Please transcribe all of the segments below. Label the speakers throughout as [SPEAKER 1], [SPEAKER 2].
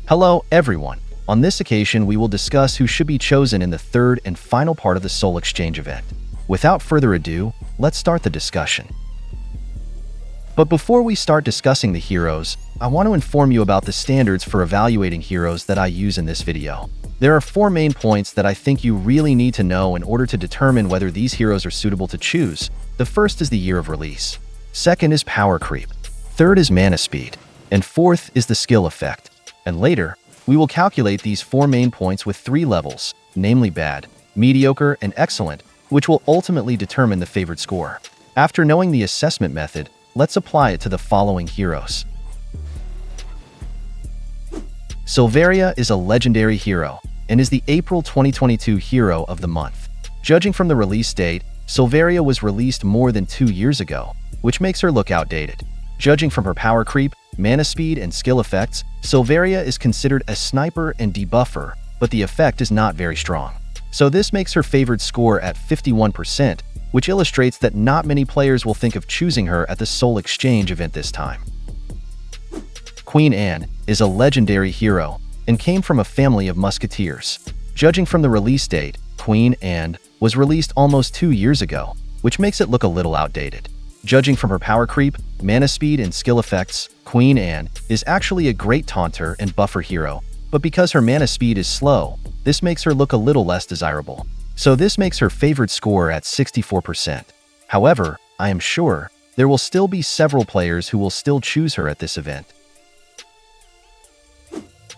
[SPEAKER 1] Hello, everyone. On this occasion, we will discuss who should be chosen in the third and final part of the Soul Exchange event. Without further ado, let's start the discussion. But before we start discussing the heroes, I want to inform you about the standards for evaluating heroes that I use in this video. There are 4 main points that I think you really need to know in order to determine whether these heroes are suitable to choose. The first is the year of release. Second is power creep. Third is mana speed. And fourth is the skill effect. And later, we will calculate these 4 main points with 3 levels, namely bad, mediocre, and excellent, which will ultimately determine the favored score. After knowing the assessment method, let's apply it to the following heroes. Silvaria is a legendary hero and is the April 2022 Hero of the Month. Judging from the release date, Silvaria was released more than 2 years ago, which makes her look outdated. Judging from her power creep, mana speed, and skill effects, Silvaria is considered a sniper and debuffer, but the effect is not very strong. So this makes her favored score at 51%, which illustrates that not many players will think of choosing her at the Soul Exchange event this time. Queen Anne is a legendary hero and came from a family of musketeers. Judging from the release date, Queen Anne was released almost 2 years ago, which makes it look a little outdated. Judging from her power creep, mana speed, and skill effects, Queen Anne is actually a great taunter and buffer hero, but because her mana speed is slow, this makes her look a little less desirable. So this makes her favored score at 64%. However, I am sure there will still be several players who will still choose her at this event.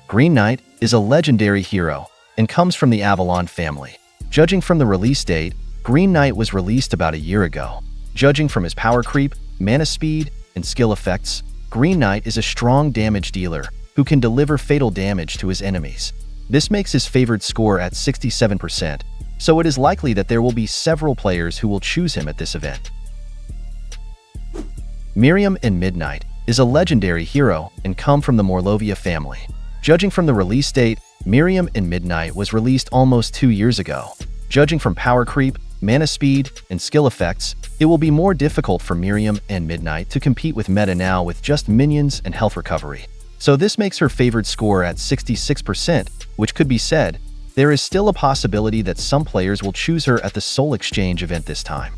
[SPEAKER 1] Green Knight is a legendary hero and comes from the Avalon family. Judging from the release date, Green Knight was released about a year ago. Judging from his power creep, mana speed, and skill effects, Green Knight is a strong damage dealer who can deliver fatal damage to his enemies. This makes his favored score at 67%, so it is likely that there will be several players who will choose him at this event. Miriam in Midnight is a legendary hero and come from the Morlovia family. Judging from the release date, Miriam in Midnight was released almost 2 years ago. Judging from power creep, mana speed, and skill effects, it will be more difficult for Miriam and Midnight to compete with meta now with just minions and health recovery. So this makes her favored score at 66%, which could be said, there is still a possibility that some players will choose her at the Soul Exchange event this time.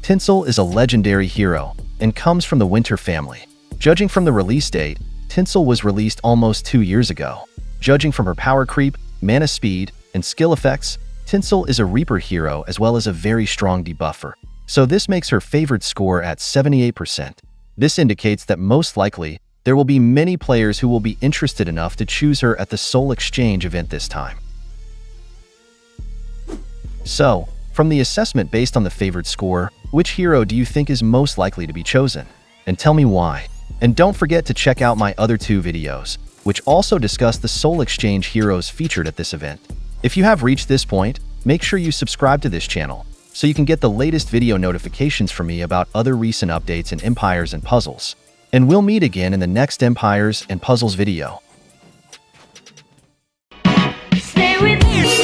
[SPEAKER 1] Tinsel is a legendary hero and comes from the Winter family. Judging from the release date, Tinsel was released almost 2 years ago. Judging from her power creep, mana speed, and skill effects, Tinsel is a Reaper hero as well as a very strong debuffer, so this makes her favored score at 78%. This indicates that most likely, there will be many players who will be interested enough to choose her at the Soul Exchange event this time. So, from the assessment based on the favored score, which hero do you think is most likely to be chosen? And tell me why. And don't forget to check out my other 2 videos, which also discuss the Soul Exchange heroes featured at this event. If you have reached this point, make sure you subscribe to this channel so you can get the latest video notifications from me about other recent updates in Empires and Puzzles. And we'll meet again in the next Empires and Puzzles video.
[SPEAKER 2] Stay with me.